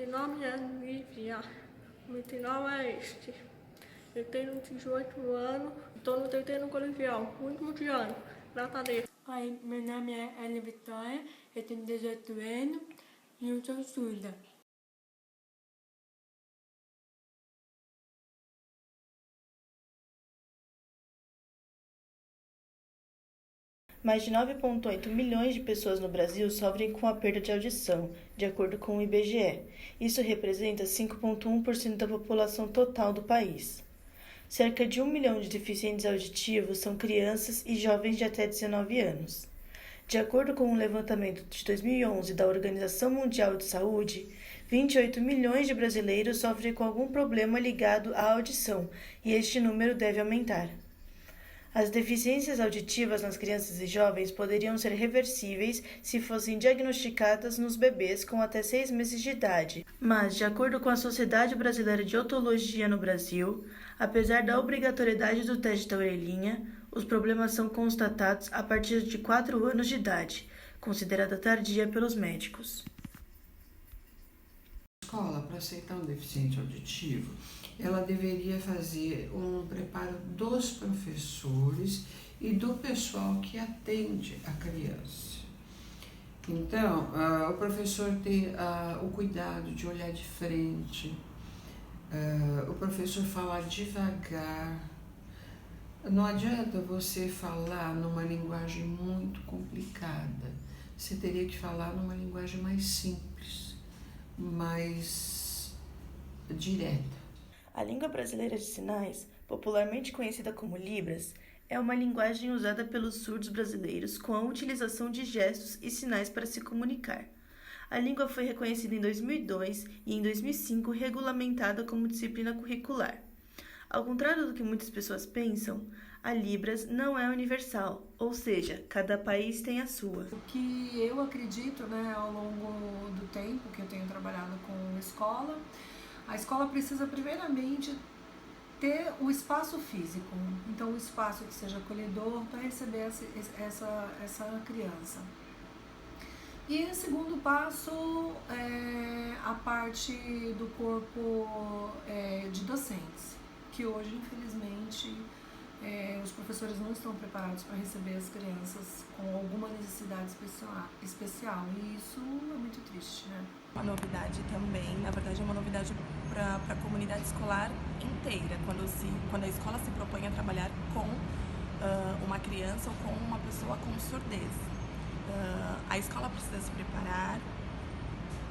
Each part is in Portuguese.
nome é Lívia, meu nome é este. Eu tenho 18 anos, estou no terceiro colegial, último de ano, graças a Deus. Oi, meu nome é Ana Vitória, eu tenho 18 anos e eu sou surda. Mais de 9,8 milhões de pessoas no Brasil sofrem com a perda de audição, de acordo com o IBGE. Isso representa 5,1% da população total do país. Cerca de 1 milhão de deficientes auditivos são crianças e jovens de até 19 anos. De acordo com um levantamento de 2011 da Organização Mundial de Saúde, 28 milhões de brasileiros sofrem com algum problema ligado à audição, e este número deve aumentar. As deficiências auditivas nas crianças e jovens poderiam ser reversíveis se fossem diagnosticadas nos bebês com até 6 meses de idade. Mas, de acordo com a Sociedade Brasileira de Otologia no Brasil, apesar da obrigatoriedade do teste da orelhinha, os problemas são constatados a partir de 4 anos de idade, considerada tardia pelos médicos. A escola, para aceitar um deficiente auditivo, ela deveria fazer um preparo dos professores e do pessoal que atende a criança. Então, o professor ter o cuidado de olhar de frente, o professor falar devagar. Não adianta você falar numa linguagem muito complicada, você teria que falar numa linguagem mais simples, mais direta. A língua brasileira de sinais, popularmente conhecida como Libras, é uma linguagem usada pelos surdos brasileiros com a utilização de gestos e sinais para se comunicar. A língua foi reconhecida em 2002 e em 2005 regulamentada como disciplina curricular. Ao contrário do que muitas pessoas pensam, a Libras não é universal, ou seja, cada país tem a sua. O que eu acredito, ao longo do tempo que eu tenho trabalhado com escola, a escola precisa primeiramente ter o espaço físico, então um espaço que seja acolhedor para receber essa criança. E o segundo passo é a parte do corpo de docentes, que hoje, infelizmente, os professores não estão preparados para receber as crianças com alguma necessidade especial, e isso é muito triste, Uma novidade também, na verdade é uma novidade para a comunidade escolar inteira, quando a escola se propõe a trabalhar com uma criança ou com uma pessoa com surdez. A escola precisa se preparar,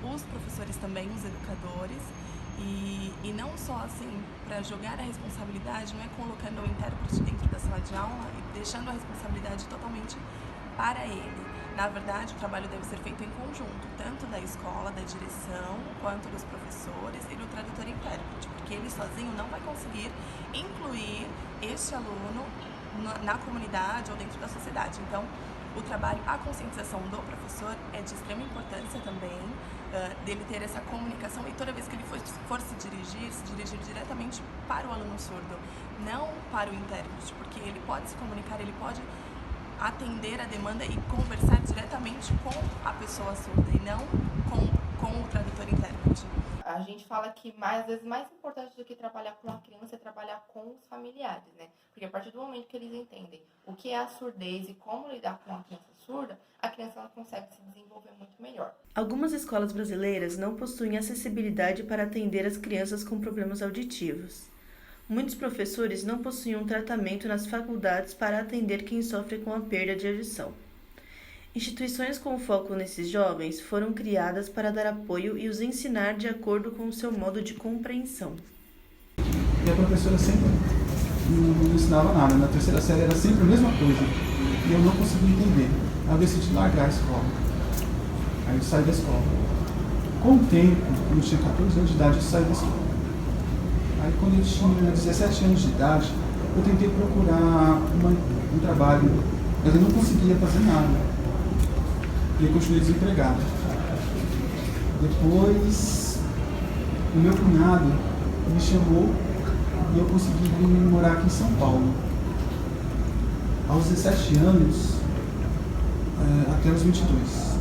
os professores também, os educadores, e não só para jogar a responsabilidade, não é colocando o intérprete dentro da sala de aula e deixando a responsabilidade totalmente para ele. Na verdade, o trabalho deve ser feito em conjunto, tanto da escola, da direção, quanto dos professores e do tradutor e intérprete, porque ele sozinho não vai conseguir incluir este aluno na comunidade ou dentro da sociedade. Então, o trabalho, a conscientização do professor é de extrema importância também, dele ter essa comunicação e toda vez que ele for se dirigir diretamente para o aluno surdo, não para o intérprete, porque ele pode se comunicar, ele pode atender a demanda e conversar diretamente com a pessoa surda e não com o tradutor e intérprete. A gente fala que às vezes mais importante do que trabalhar com a criança é trabalhar com os familiares, Porque a partir do momento que eles entendem o que é a surdez e como lidar com a criança surda, a criança ela consegue se desenvolver muito melhor. Algumas escolas brasileiras não possuem acessibilidade para atender as crianças com problemas auditivos. Muitos professores não possuem um tratamento nas faculdades para atender quem sofre com a perda de audição. Instituições com foco nesses jovens foram criadas para dar apoio e os ensinar de acordo com o seu modo de compreensão. E a professora sempre não ensinava nada, na terceira série era sempre a mesma coisa, e eu não conseguia entender. Aí eu decidi largar a escola, aí eu saí da escola. Com o tempo, quando eu tinha 14 anos de idade, eu saí da escola. Aí quando eu tinha 17 anos de idade, eu tentei procurar um trabalho, mas eu não conseguia fazer nada. E eu continuei desempregado. Depois, o meu cunhado me chamou e eu consegui vir morar aqui em São Paulo. Aos 17 anos, até os 22.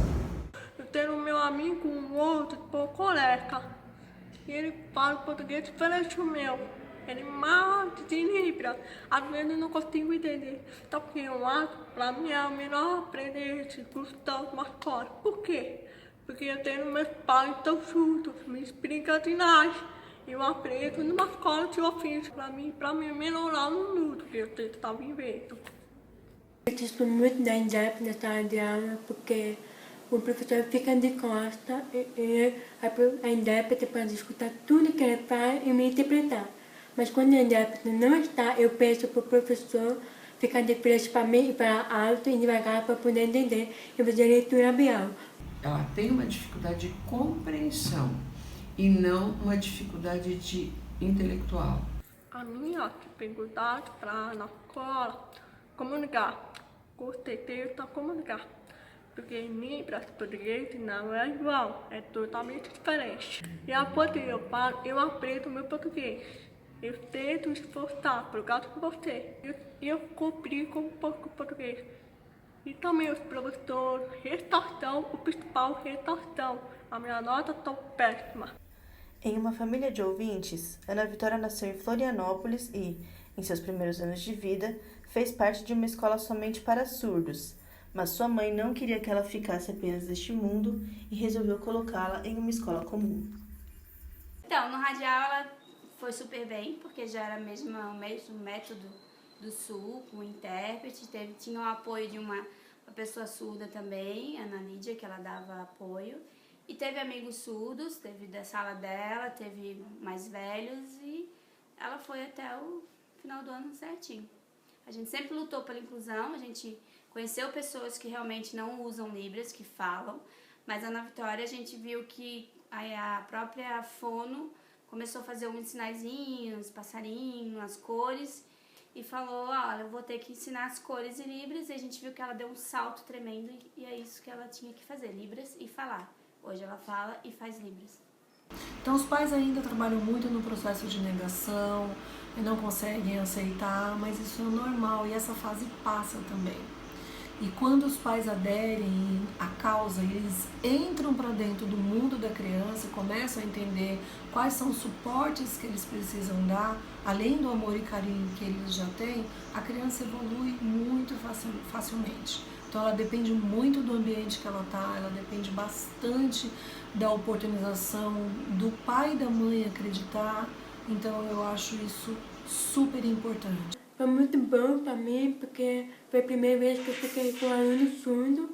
Eu tenho meu amigo, um outro, colega. e ele fala português diferente do meu. Ele mal desequilibra. Às vezes eu não consigo entender. Então, eu acho, pra mim, é melhor aprender esse curso da escola. Por quê? Porque eu tenho meus pais tão juntos, me explicam demais. Eu aprendo numa escola de ofício. Pra mim melhorar no mundo que eu tenho que estar vivendo. Eu gosto muito da INDEP na sala de aula, porque o professor fica de costa e a INDEP pode escutar tudo que ele fala e me interpretar. Mas quando a INDEP não está, eu peço para o professor ficar de frente para mim e falar alto e devagar para poder entender e fazer leitura labial. Ela tem uma dificuldade de compreensão e não uma dificuldade de intelectual. A minha dificuldade para na escola comunicar, com certeza comunicar. Porque em Libras, português não é igual, é totalmente diferente. E a poder eu aprendo meu português. Eu tento esforçar por causa de você. Eu complico um pouco o português. E também os professores, redação, o principal, redação. A minha nota está péssima. Em uma família de ouvintes, Ana Vitória nasceu em Florianópolis e, em seus primeiros anos de vida, fez parte de uma escola somente para surdos. Mas sua mãe não queria que ela ficasse apenas neste mundo e resolveu colocá-la em uma escola comum. Então, no radial ela foi super bem, porque já era mesmo o mesmo método do Sul, com o intérprete. Tinha o apoio de uma pessoa surda também, a Ana Lídia, que ela dava apoio. E teve amigos surdos, teve da sala dela, teve mais velhos e ela foi até o final do ano certinho. A gente sempre lutou pela inclusão, a gente conheceu pessoas que realmente não usam Libras, que falam, mas na Vitória a gente viu que a própria fono começou a fazer uns sinaizinhos, passarinho, as cores, e falou, olha, eu vou ter que ensinar as cores em Libras, e a gente viu que ela deu um salto tremendo, e é isso que ela tinha que fazer, Libras e falar. Hoje ela fala e faz Libras. Então os pais ainda trabalham muito no processo de negação, e não conseguem aceitar, mas isso é normal, e essa fase passa também. E quando os pais aderem à causa, eles entram para dentro do mundo da criança, começam a entender quais são os suportes que eles precisam dar, além do amor e carinho que eles já têm, a criança evolui muito facilmente. Então ela depende muito do ambiente que ela está, ela depende bastante da oportunização do pai e da mãe acreditar. Então eu acho isso super importante. Foi muito bom para mim, porque foi a primeira vez que eu fiquei com um aluno surdo,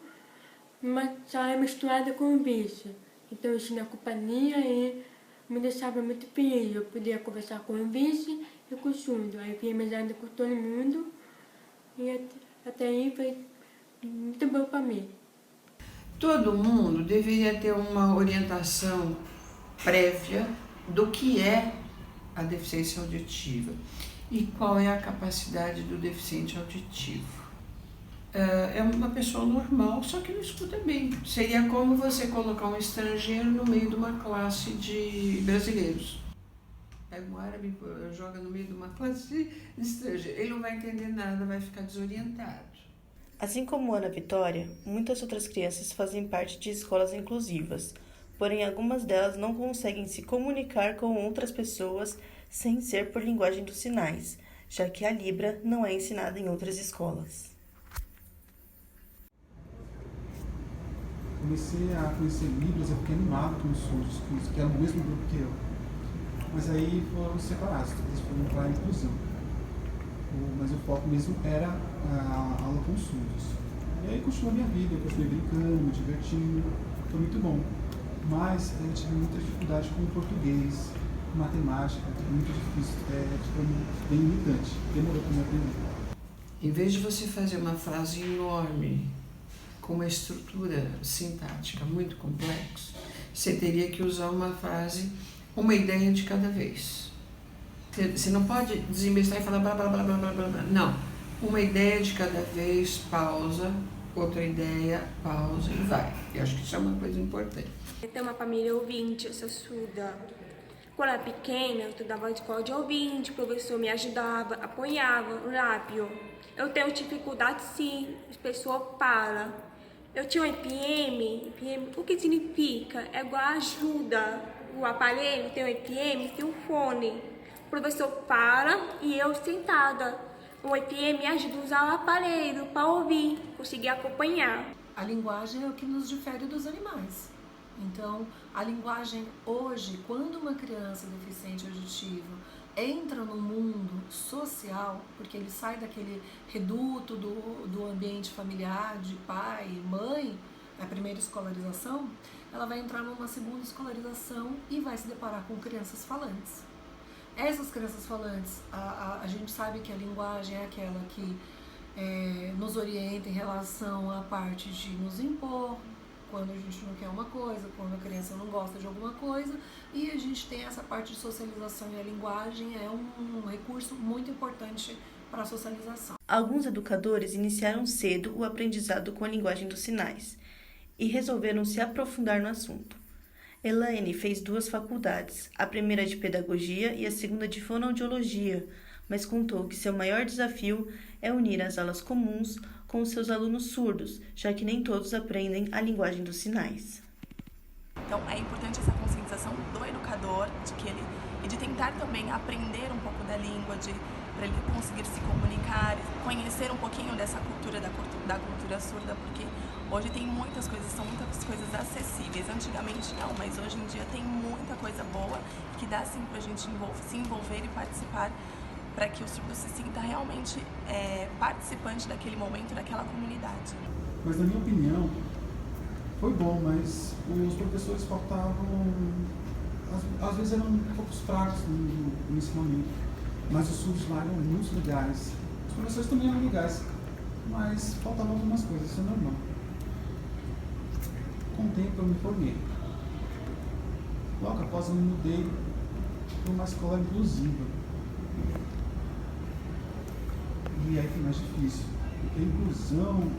uma sala misturada com o bicho. Então eu tinha companhia e me deixava muito feliz. Eu podia conversar com o bicho e com o surdo. Aí fiz amizade com todo mundo e até aí foi muito bom para mim. Todo mundo deveria ter uma orientação prévia do que é a deficiência auditiva e qual é a capacidade do deficiente auditivo. É uma pessoa normal, só que não escuta bem. Seria como você colocar um estrangeiro no meio de uma classe de brasileiros. Pega um árabe, joga no meio de uma classe de estrangeiro. Ele não vai entender nada, vai ficar desorientado. Assim como Ana Vitória, muitas outras crianças fazem parte de escolas inclusivas, porém algumas delas não conseguem se comunicar com outras pessoas sem ser por linguagem dos sinais, já que a Libra não é ensinada em outras escolas. Comecei a conhecer Libras, eu fiquei animado com os surdos, que eram o mesmo grupo que eu. Mas aí foram separados, eles foram para a inclusão. Mas o foco mesmo era a aula com surdos. E aí continuou a minha vida, eu continuei brincando, me divertindo, foi muito bom. Mas eu tive muita dificuldade com o português, com matemática, foi muito difícil, foi bem limitante, demorou para me aprender. Em vez de você fazer uma frase enorme, com uma estrutura sintática muito complexa, você teria que usar uma frase, uma ideia de cada vez. Você não pode desembestar e falar blá blá blá blá blá blá. Não. Uma ideia de cada vez, pausa, outra ideia, pausa e vai. Eu acho que isso é uma coisa importante. Eu tenho uma família ouvinte, eu sou surda. Quando eu era pequena, eu estudava em escola de ouvinte, o professor me ajudava, apoiava o lábio. Eu tenho dificuldade sim, as pessoas falam. Eu tinha um IPM, o que significa? É igual ajuda. O aparelho tem um IPM, tem um fone. O professor para e eu sentada. O IPM ajuda a usar o aparelho para ouvir, conseguir acompanhar. A linguagem é o que nos difere dos animais. Então, a linguagem hoje, quando uma criança deficiente auditivo entra no mundo social, porque ele sai daquele reduto do ambiente familiar, de pai, mãe, a primeira escolarização, ela vai entrar numa segunda escolarização e vai se deparar com crianças falantes. Essas crianças falantes, a gente sabe que a linguagem é aquela que nos orienta em relação à parte de nos impor, quando a gente não quer uma coisa, quando a criança não gosta de alguma coisa, e a gente tem essa parte de socialização, e a linguagem é um recurso muito importante para a socialização. Alguns educadores iniciaram cedo o aprendizado com a linguagem dos sinais e resolveram se aprofundar no assunto. Elaine fez 2 faculdades, a primeira de pedagogia e a segunda de fonoaudiologia, mas contou que seu maior desafio é unir as aulas comuns com os seus alunos surdos, já que nem todos aprendem a linguagem dos sinais. Então é importante essa conscientização do educador e de tentar também aprender um pouco da língua, para ele conseguir se comunicar, conhecer um pouquinho dessa cultura, da cultura surda, porque hoje tem muitas coisas, são muitas coisas acessíveis. Antigamente não, mas hoje em dia tem muita coisa boa que dá sim pra gente se envolver e participar, para que o surdo se sinta realmente participante daquele momento, daquela comunidade. Mas na minha opinião, foi bom, mas os professores faltavam, às vezes eram um pouco fracos no ensinamento, mas os surdos lá eram muito legais. Os professores também eram legais, mas faltavam algumas coisas, isso é normal. Com o tempo eu me formei. Logo após eu me mudei para uma escola inclusiva. E aí foi mais difícil, porque a inclusão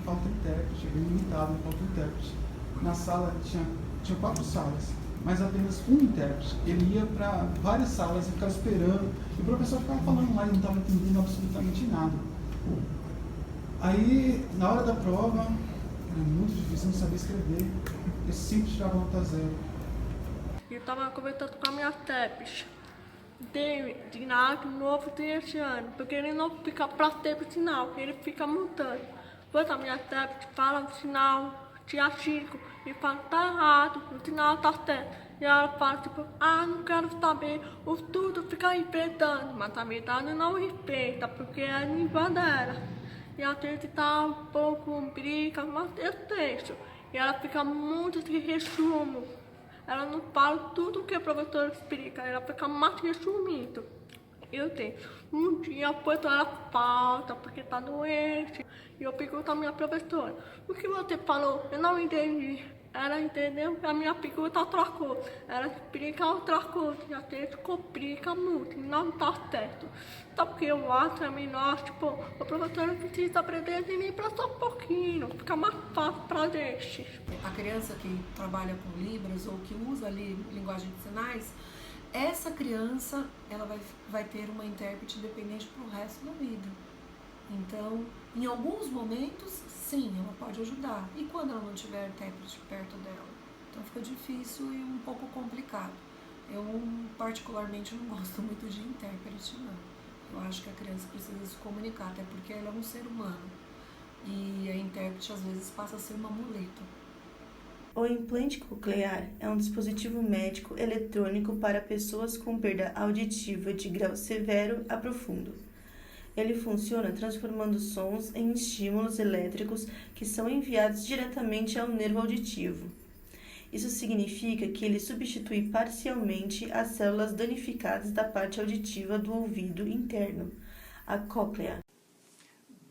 falta intérprete, é bem limitado, falta intérprete. Na sala tinha 4 salas, mas apenas um intérprete. Ele ia para várias salas e ficava esperando, e o professor ficava falando lá e não estava entendendo absolutamente nada. Aí, na hora da prova, era muito difícil, não sabia escrever, eu sempre tirava nota 0. Eu estava conversando com a minha intérprete. De nada novo desse ano, porque ele não fica para ter o sinal, ele fica mutando. Depois a minha intérprete fala o sinal, tia Chico, e fala, tá errado, o sinal tá certo. E ela fala tipo, não quero saber, o tudo fica inventando, mas a verdade não inventa, porque é a língua dela. E a gente tá um pouco briga, mas eu deixo. E ela fica muito de resumo. Ela não fala tudo o que o professor explica, ela fica mais resumindo. Eu tenho. Um dia, depois ela falta porque tá doente. E eu pergunto à minha professora, o que você falou? Eu não entendi. Ela entendeu que a minha pergunta outra coisa. Ela explica outra coisa. E a gente complica muito. E não tá certo. Só porque eu acho é melhor, tipo, o professor não precisa aprender nem para só um pouquinho. Fica mais fácil pra gente. A criança que trabalha com Libras ou que usa ali linguagem de sinais, essa criança ela vai ter uma intérprete dependente pro resto da vida. Então, em alguns momentos, sim, ela pode ajudar. E quando ela não tiver intérprete perto dela? Então fica difícil e um pouco complicado. Eu, particularmente, não gosto muito de intérprete, não. Eu acho que a criança precisa se comunicar, até porque ela é um ser humano. E a intérprete, às vezes, passa a ser uma muleta. O implante coclear é um dispositivo médico eletrônico para pessoas com perda auditiva de grau severo a profundo. Ele funciona transformando sons em estímulos elétricos que são enviados diretamente ao nervo auditivo. Isso significa que ele substitui parcialmente as células danificadas da parte auditiva do ouvido interno, a cóclea.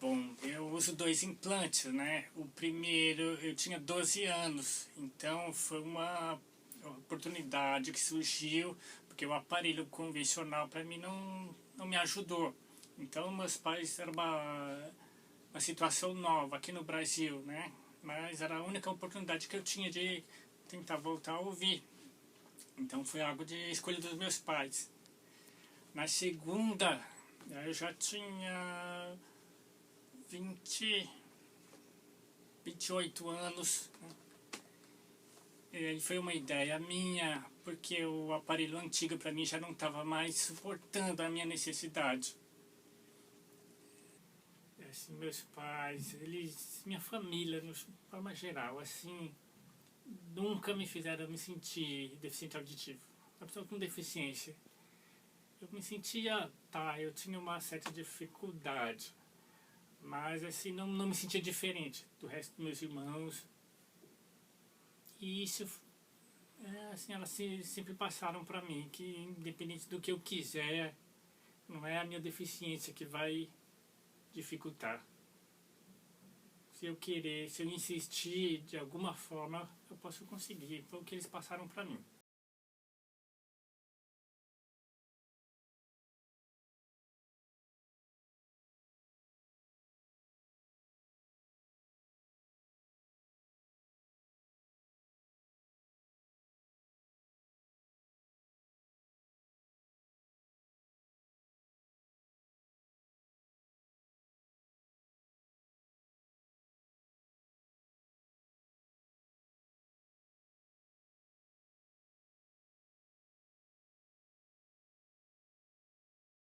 Bom, eu uso 2 implantes, né? O primeiro, eu tinha 12 anos, então foi uma oportunidade que surgiu, porque o aparelho convencional para mim não me ajudou. Então, meus pais, era uma situação nova aqui no Brasil, né? Mas era a única oportunidade que eu tinha de tentar voltar a ouvir. Então, foi algo de escolha dos meus pais. Na segunda, eu já tinha 20 28 anos. E foi uma ideia minha, porque o aparelho antigo para mim já não estava mais suportando a minha necessidade. Assim, meus pais, minha família, de forma geral, assim, nunca me fizeram me sentir deficiente auditivo. Uma pessoa com deficiência. Eu me sentia, eu tinha uma certa dificuldade, mas assim, não me sentia diferente do resto dos meus irmãos. E isso, assim, elas sempre passaram para mim, que independente do que eu quiser, não é a minha deficiência que vai dificultar. Se eu querer, se eu insistir de alguma forma, eu posso conseguir. Foi o que eles passaram para mim.